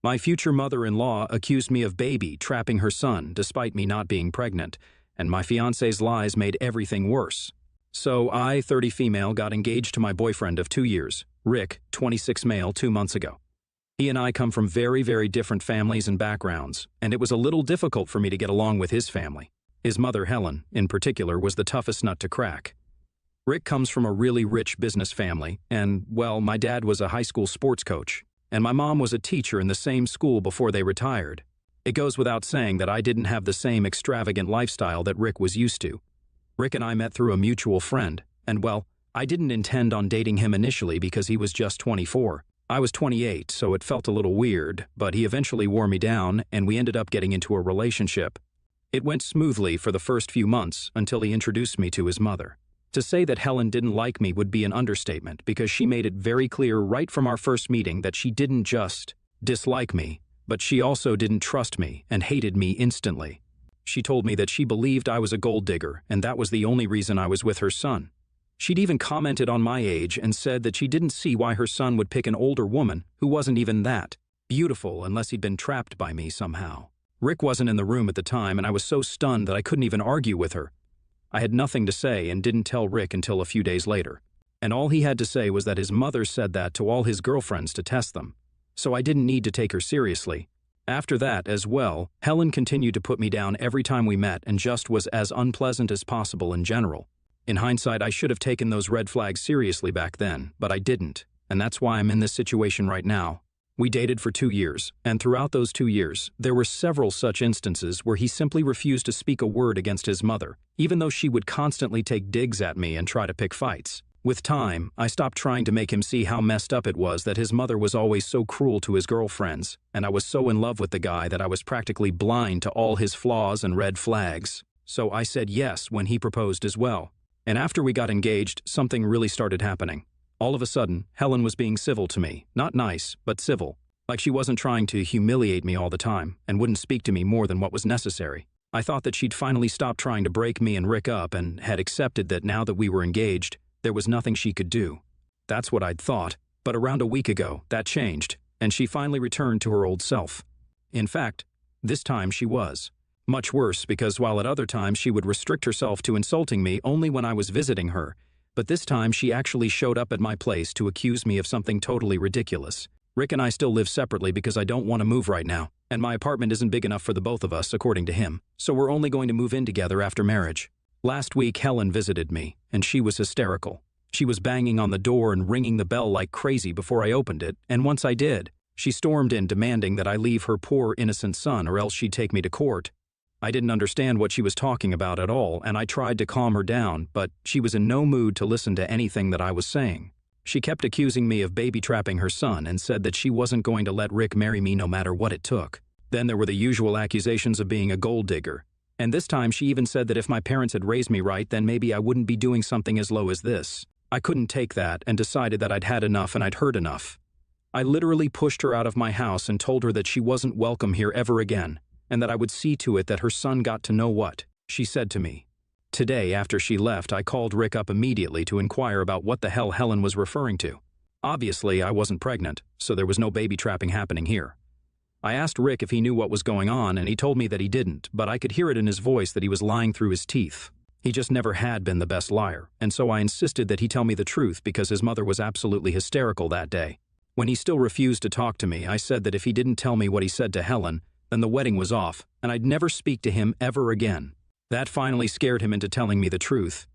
My future mother-in-law accused me of baby trapping her son despite me not being pregnant, and my fiance's lies made everything worse. So I, 30 female, got engaged to my boyfriend of 2 years, Rick, 26 male, 2 months ago. He and I come from very, very different families and backgrounds, and it was a little difficult for me to get along with his family. His mother, Helen, in particular, was the toughest nut to crack. Rick comes from a really rich business family, and, well, my dad was a high school sports coach, and my mom was a teacher in the same school before they retired. It goes without saying that I didn't have the same extravagant lifestyle that Rick was used to. Rick and I met through a mutual friend, and, well, I didn't intend on dating him initially because he was just 24. I was 28, so it felt a little weird, but he eventually wore me down, and we ended up getting into a relationship. It went smoothly for the first few months until he introduced me to his mother. To say that Helen didn't like me would be an understatement because she made it very clear right from our first meeting that she didn't just dislike me, but she also didn't trust me and hated me instantly. She told me that she believed I was a gold digger, and that was the only reason I was with her son. She'd even commented on my age and said that she didn't see why her son would pick an older woman who wasn't even that beautiful unless he'd been trapped by me somehow. Rick wasn't in the room at the time, and I was so stunned that I couldn't even argue with her. I had nothing to say and didn't tell Rick until a few days later. And all he had to say was that his mother said that to all his girlfriends to test them. So I didn't need to take her seriously. After that, as well, Helen continued to put me down every time we met and just was as unpleasant as possible in general. In hindsight, I should have taken those red flags seriously back then, but I didn't, and that's why I'm in this situation right now. We dated for 2 years, and throughout those 2 years, there were several such instances where he simply refused to speak a word against his mother, even though she would constantly take digs at me and try to pick fights. With time, I stopped trying to make him see how messed up it was that his mother was always so cruel to his girlfriends, and I was so in love with the guy that I was practically blind to all his flaws and red flags. So I said yes when he proposed as well. And after we got engaged, something really started happening. All of a sudden, Helen was being civil to me. Not nice, but civil. Like she wasn't trying to humiliate me all the time, and wouldn't speak to me more than what was necessary. I thought that she'd finally stopped trying to break me and Rick up and had accepted that now that we were engaged, there was nothing she could do. That's what I'd thought, but around a week ago, that changed, and she finally returned to her old self. In fact, this time she was. Much worse, because while at other times she would restrict herself to insulting me only when I was visiting her, but this time she actually showed up at my place to accuse me of something totally ridiculous. Rick and I still live separately because I don't want to move right now, and my apartment isn't big enough for the both of us, according to him, so we're only going to move in together after marriage. Last week, Helen visited me, and she was hysterical. She was banging on the door and ringing the bell like crazy before I opened it, and once I did, she stormed in demanding that I leave her poor innocent son or else she'd take me to court. I didn't understand what she was talking about at all, and I tried to calm her down, but she was in no mood to listen to anything that I was saying. She kept accusing me of baby-trapping her son and said that she wasn't going to let Rick marry me no matter what it took. Then there were the usual accusations of being a gold digger. And this time she even said that if my parents had raised me right, then maybe I wouldn't be doing something as low as this. I couldn't take that and decided that I'd had enough and I'd heard enough. I literally pushed her out of my house and told her that she wasn't welcome here ever again, and that I would see to it that her son got to know what she said to me. Today, after she left, I called Rick up immediately to inquire about what the hell Helen was referring to. Obviously, I wasn't pregnant, so there was no baby trapping happening here. I asked Rick if he knew what was going on, and he told me that he didn't, but I could hear it in his voice that he was lying through his teeth. He just never had been the best liar, and so I insisted that he tell me the truth because his mother was absolutely hysterical that day. When he still refused to talk to me, I said that if he didn't tell me what he said to Helen, then the wedding was off, and I'd never speak to him ever again. That finally scared him into telling me the truth.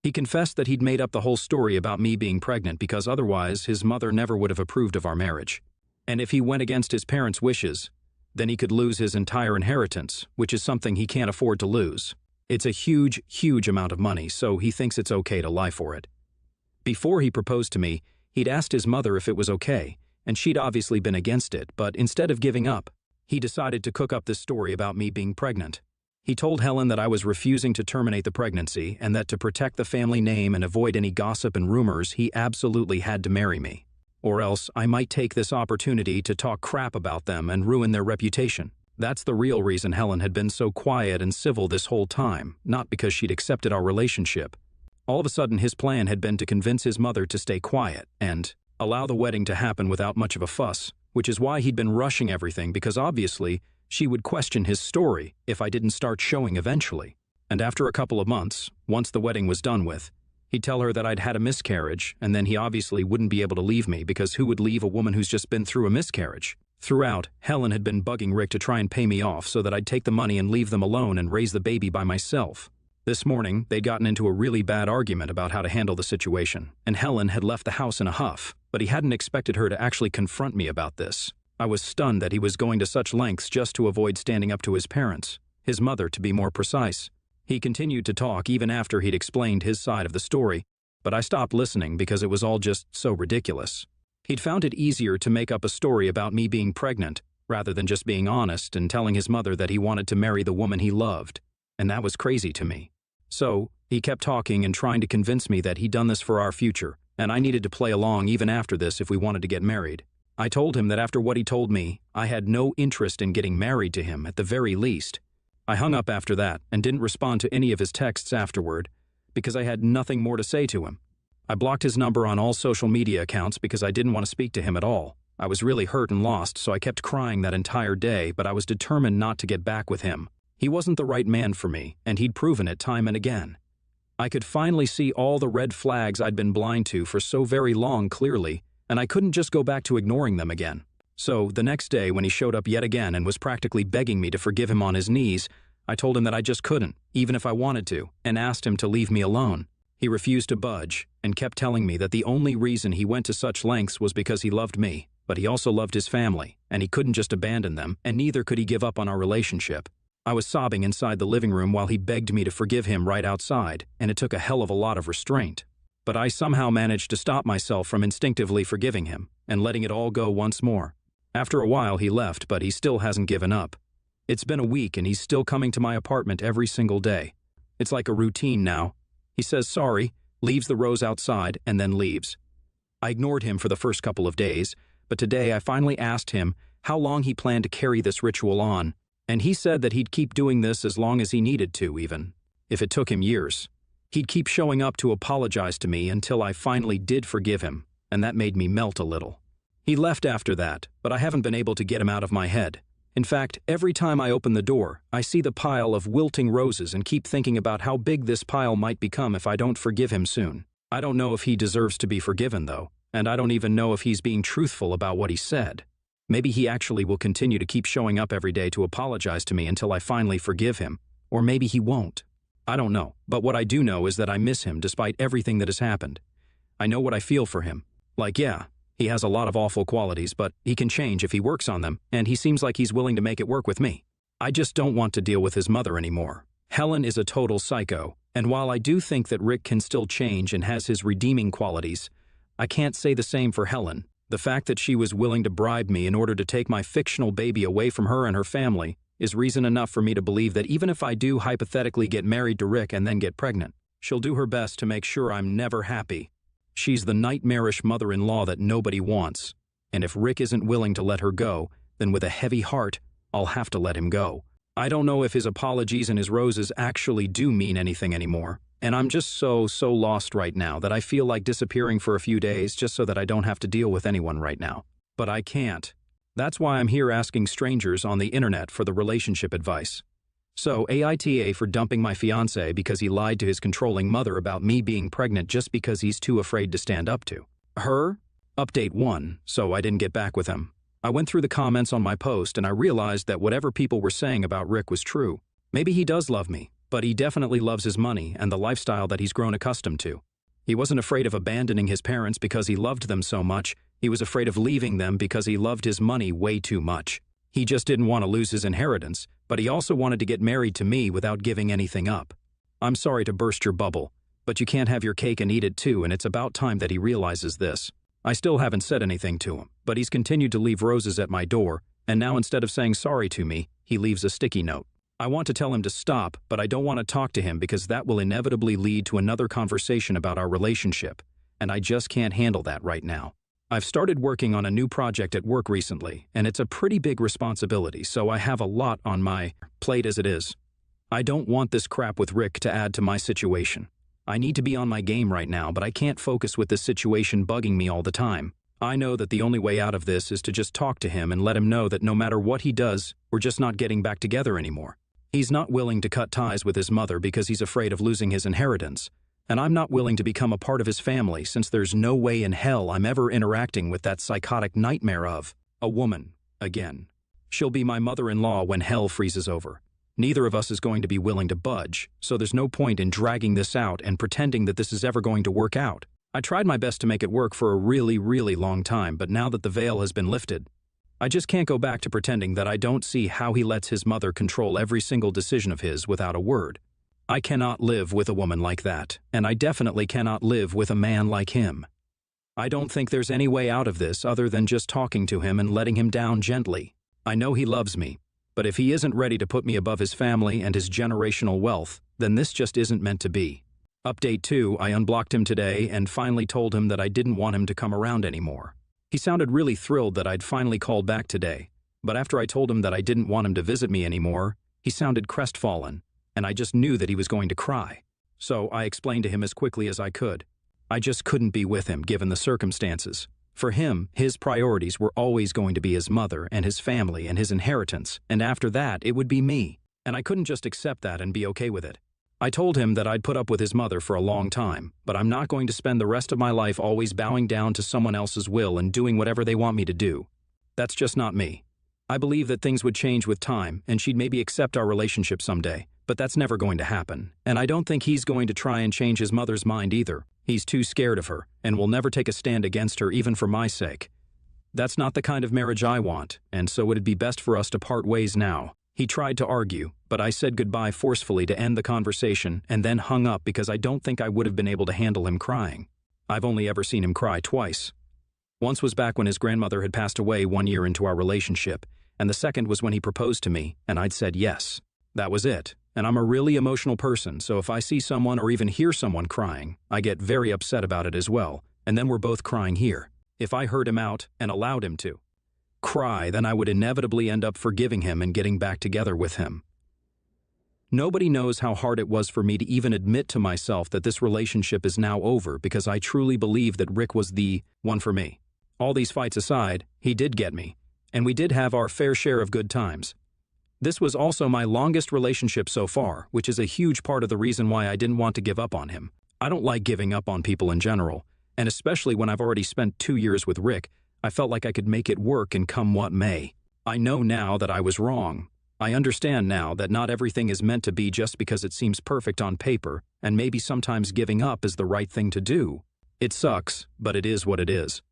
He confessed that he'd made up the whole story about me being pregnant because otherwise his mother never would have approved of our marriage. And if he went against his parents' wishes, then he could lose his entire inheritance, which is something he can't afford to lose. It's a huge, huge amount of money, so he thinks it's okay to lie for it. Before he proposed to me, he'd asked his mother if it was okay, and she'd obviously been against it, but instead of giving up, he decided to cook up this story about me being pregnant. He told Helen that I was refusing to terminate the pregnancy and that to protect the family name and avoid any gossip and rumors, he absolutely had to marry me. Or else I might take this opportunity to talk crap about them and ruin their reputation. That's the real reason Helen had been so quiet and civil this whole time, not because she'd accepted our relationship. All of a sudden, his plan had been to convince his mother to stay quiet and allow the wedding to happen without much of a fuss, which is why he'd been rushing everything because obviously she would question his story if I didn't start showing eventually. And after a couple of months, once the wedding was done with, he'd tell her that I'd had a miscarriage, and then he obviously wouldn't be able to leave me because who would leave a woman who's just been through a miscarriage? Throughout, Helen had been bugging Rick to try and pay me off so that I'd take the money and leave them alone and raise the baby by myself. This morning, they'd gotten into a really bad argument about how to handle the situation, and Helen had left the house in a huff, but he hadn't expected her to actually confront me about this. I was stunned that he was going to such lengths just to avoid standing up to his parents, his mother to be more precise. He continued to talk even after he'd explained his side of the story, but I stopped listening because it was all just so ridiculous. He'd found it easier to make up a story about me being pregnant, rather than just being honest and telling his mother that he wanted to marry the woman he loved, and that was crazy to me. So, he kept talking and trying to convince me that he'd done this for our future, and I needed to play along even after this if we wanted to get married. I told him that after what he told me, I had no interest in getting married to him at the very least. I hung up after that and didn't respond to any of his texts afterward because I had nothing more to say to him. I blocked his number on all social media accounts because I didn't want to speak to him at all. I was really hurt and lost, so I kept crying that entire day, but I was determined not to get back with him. He wasn't the right man for me, and he'd proven it time and again. I could finally see all the red flags I'd been blind to for so very long clearly, and I couldn't just go back to ignoring them again. So, the next day when he showed up yet again and was practically begging me to forgive him on his knees, I told him that I just couldn't, even if I wanted to, and asked him to leave me alone. He refused to budge, and kept telling me that the only reason he went to such lengths was because he loved me, but he also loved his family, and he couldn't just abandon them, and neither could he give up on our relationship. I was sobbing inside the living room while he begged me to forgive him right outside, and it took a hell of a lot of restraint. But I somehow managed to stop myself from instinctively forgiving him, and letting it all go once more. After a while he left, but he still hasn't given up. It's been a week and he's still coming to my apartment every single day. It's like a routine now. He says sorry, leaves the rose outside, and then leaves. I ignored him for the first couple of days, but today I finally asked him how long he planned to carry this ritual on, and he said that he'd keep doing this as long as he needed to, even if it took him years. He'd keep showing up to apologize to me until I finally did forgive him, and that made me melt a little. He left after that, but I haven't been able to get him out of my head. In fact, every time I open the door, I see the pile of wilting roses and keep thinking about how big this pile might become if I don't forgive him soon. I don't know if he deserves to be forgiven, though, and I don't even know if he's being truthful about what he said. Maybe he actually will continue to keep showing up every day to apologize to me until I finally forgive him, or maybe he won't. I don't know, but what I do know is that I miss him despite everything that has happened. I know what I feel for him. Like, yeah, he has a lot of awful qualities, but he can change if he works on them, and he seems like he's willing to make it work with me. I just don't want to deal with his mother anymore. Helen is a total psycho, and while I do think that Rick can still change and has his redeeming qualities, I can't say the same for Helen. The fact that she was willing to bribe me in order to take my fictional baby away from her and her family is reason enough for me to believe that even if I do hypothetically get married to Rick and then get pregnant, she'll do her best to make sure I'm never happy. She's the nightmarish mother-in-law that nobody wants, and if Rick isn't willing to let her go, then with a heavy heart, I'll have to let him go. I don't know if his apologies and his roses actually do mean anything anymore, and I'm just so lost right now that I feel like disappearing for a few days just so that I don't have to deal with anyone right now. But I can't. That's why I'm here asking strangers on the internet for the relationship advice. So, AITA for dumping my fiancé because he lied to his controlling mother about me being pregnant just because he's too afraid to stand up to her. Update 1, so I didn't get back with him. I went through the comments on my post and I realized that whatever people were saying about Rick was true. Maybe he does love me, but he definitely loves his money and the lifestyle that he's grown accustomed to. He wasn't afraid of abandoning his parents because he loved them so much. He was afraid of leaving them because he loved his money way too much. He just didn't want to lose his inheritance, but he also wanted to get married to me without giving anything up. I'm sorry to burst your bubble, but you can't have your cake and eat it too, and it's about time that he realizes this. I still haven't said anything to him, but he's continued to leave roses at my door, and now instead of saying sorry to me, he leaves a sticky note. I want to tell him to stop, but I don't want to talk to him because that will inevitably lead to another conversation about our relationship, and I just can't handle that right now. I've started working on a new project at work recently, and it's a pretty big responsibility, so I have a lot on my plate as it is. I don't want this crap with Rick to add to my situation. I need to be on my game right now, but I can't focus with this situation bugging me all the time. I know that the only way out of this is to just talk to him and let him know that no matter what he does, we're just not getting back together anymore. He's not willing to cut ties with his mother because he's afraid of losing his inheritance, and I'm not willing to become a part of his family since there's no way in hell I'm ever interacting with that psychotic nightmare of a woman again. She'll be my mother-in-law when hell freezes over. Neither of us is going to be willing to budge, so there's no point in dragging this out and pretending that this is ever going to work out. I tried my best to make it work for a really, really long time, but now that the veil has been lifted, I just can't go back to pretending that I don't see how he lets his mother control every single decision of his without a word. I cannot live with a woman like that, and I definitely cannot live with a man like him. I don't think there's any way out of this other than just talking to him and letting him down gently. I know he loves me, but if he isn't ready to put me above his family and his generational wealth, then this just isn't meant to be. Update 2, I unblocked him today and finally told him that I didn't want him to come around anymore. He sounded really thrilled that I'd finally called back today, but after I told him that I didn't want him to visit me anymore, he sounded crestfallen, and I just knew that he was going to cry. So I explained to him as quickly as I could. I just couldn't be with him given the circumstances. For him, his priorities were always going to be his mother and his family and his inheritance, and after that, it would be me. And I couldn't just accept that and be okay with it. I told him that I'd put up with his mother for a long time, but I'm not going to spend the rest of my life always bowing down to someone else's will and doing whatever they want me to do. That's just not me. I believe that things would change with time and she'd maybe accept our relationship someday, but that's never going to happen. And I don't think he's going to try and change his mother's mind either. He's too scared of her and will never take a stand against her even for my sake. That's not the kind of marriage I want, and so it'd be best for us to part ways now. He tried to argue, but I said goodbye forcefully to end the conversation and then hung up because I don't think I would have been able to handle him crying. I've only ever seen him cry twice. Once was back when his grandmother had passed away 1 year into our relationship, and the second was when he proposed to me, and I'd said yes. That was it, and I'm a really emotional person, so if I see someone or even hear someone crying, I get very upset about it as well, and then we're both crying here. If I heard him out and allowed him to cry, then I would inevitably end up forgiving him and getting back together with him. Nobody knows how hard it was for me to even admit to myself that this relationship is now over because I truly believe that Rick was the one for me. All these fights aside, he did get me, and we did have our fair share of good times. This was also my longest relationship so far, which is a huge part of the reason why I didn't want to give up on him. I don't like giving up on people in general, and especially when I've already spent 2 years with Rick, I felt like I could make it work and come what may. I know now that I was wrong. I understand now that not everything is meant to be just because it seems perfect on paper, and maybe sometimes giving up is the right thing to do. It sucks, but it is what it is.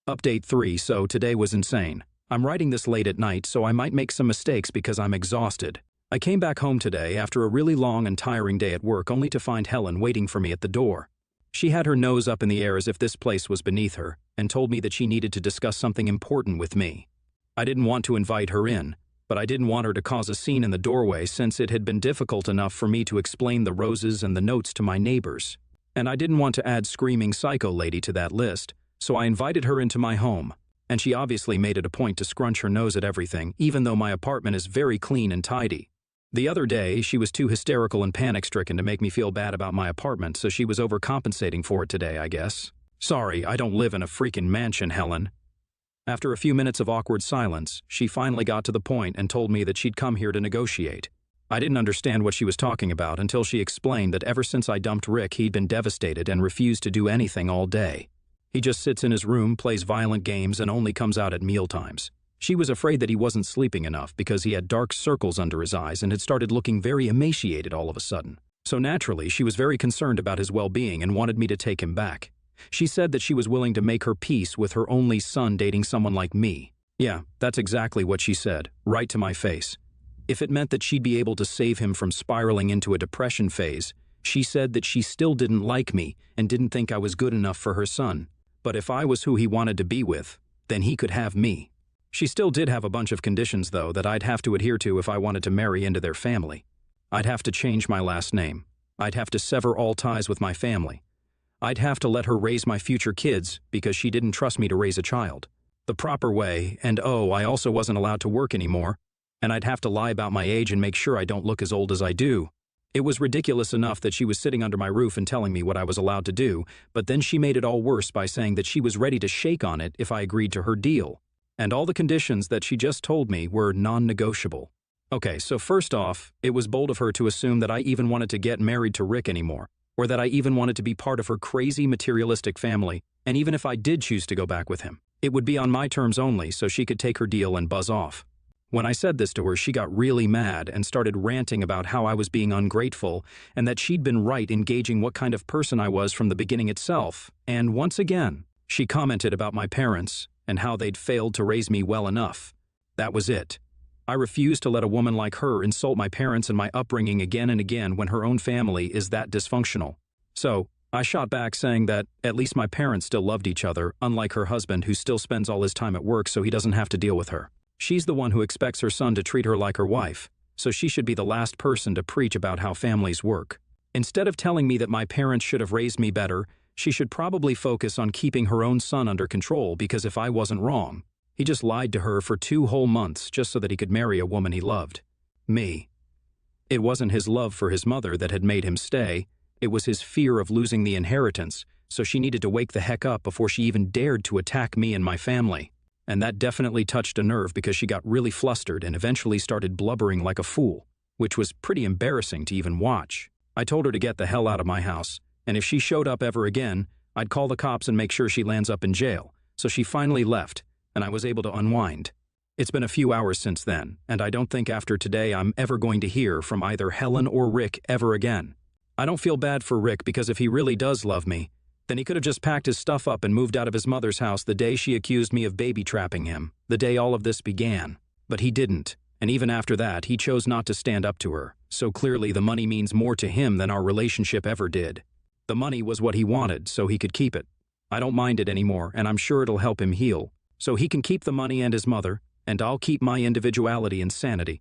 Update 3, so today was insane. I'm writing this late at night, so I might make some mistakes because I'm exhausted. I came back home today after a really long and tiring day at work only to find Helen waiting for me at the door. She had her nose up in the air as if this place was beneath her, and told me that she needed to discuss something important with me. I didn't want to invite her in, but I didn't want her to cause a scene in the doorway since it had been difficult enough for me to explain the roses and the notes to my neighbors. And I didn't want to add Screaming Psycho Lady to that list, so I invited her into my home, and she obviously made it a point to scrunch her nose at everything, even though my apartment is very clean and tidy. The other day, she was too hysterical and panic-stricken to make me feel bad about my apartment, so she was overcompensating for it today, I guess. Sorry, I don't live in a freaking mansion, Helen. After a few minutes of awkward silence, she finally got to the point and told me that she'd come here to negotiate. I didn't understand what she was talking about until she explained that ever since I dumped Rick, he'd been devastated and refused to do anything all day. He just sits in his room, plays violent games, and only comes out at mealtimes. She was afraid that he wasn't sleeping enough because he had dark circles under his eyes and had started looking very emaciated all of a sudden. So naturally, she was very concerned about his well-being and wanted me to take him back. She said that she was willing to make her peace with her only son dating someone like me. Yeah, that's exactly what she said, right to my face. If it meant that she'd be able to save him from spiraling into a depression phase, she said that she still didn't like me and didn't think I was good enough for her son. But if I was who he wanted to be with, then he could have me. She still did have a bunch of conditions, though, that I'd have to adhere to if I wanted to marry into their family. I'd have to change my last name. I'd have to sever all ties with my family. I'd have to let her raise my future kids because she didn't trust me to raise a child the proper way, and I also wasn't allowed to work anymore, and I'd have to lie about my age and make sure I don't look as old as I do. It was ridiculous enough that she was sitting under my roof and telling me what I was allowed to do, but then she made it all worse by saying that she was ready to shake on it if I agreed to her deal. And all the conditions that she just told me were non-negotiable. Okay, so first off, it was bold of her to assume that I even wanted to get married to Rick anymore, or that I even wanted to be part of her crazy materialistic family, and even if I did choose to go back with him, it would be on my terms only so she could take her deal and buzz off. When I said this to her, she got really mad and started ranting about how I was being ungrateful and that she'd been right in gauging what kind of person I was from the beginning itself. And once again, she commented about my parents and how they'd failed to raise me well enough. That was it. I refused to let a woman like her insult my parents and my upbringing again and again when her own family is that dysfunctional. So, I shot back saying that at least my parents still loved each other, unlike her husband who still spends all his time at work so he doesn't have to deal with her. She's the one who expects her son to treat her like her wife, so she should be the last person to preach about how families work. Instead of telling me that my parents should have raised me better, she should probably focus on keeping her own son under control because if I wasn't wrong, he just lied to her for 2 whole months just so that he could marry a woman he loved. Me. It wasn't his love for his mother that had made him stay, it was his fear of losing the inheritance, so she needed to wake the heck up before she even dared to attack me and my family. And that definitely touched a nerve because she got really flustered and eventually started blubbering like a fool, which was pretty embarrassing to even watch. I told her to get the hell out of my house, and if she showed up ever again, I'd call the cops and make sure she lands up in jail, so she finally left, and I was able to unwind. It's been a few hours since then, and I don't think after today I'm ever going to hear from either Helen or Rick ever again. I don't feel bad for Rick because if he really does love me, then he could have just packed his stuff up and moved out of his mother's house the day she accused me of baby trapping him, the day all of this began. But he didn't, and even after that, he chose not to stand up to her, so clearly the money means more to him than our relationship ever did. The money was what he wanted, so he could keep it. I don't mind it anymore, and I'm sure it'll help him heal, so he can keep the money and his mother, and I'll keep my individuality and sanity.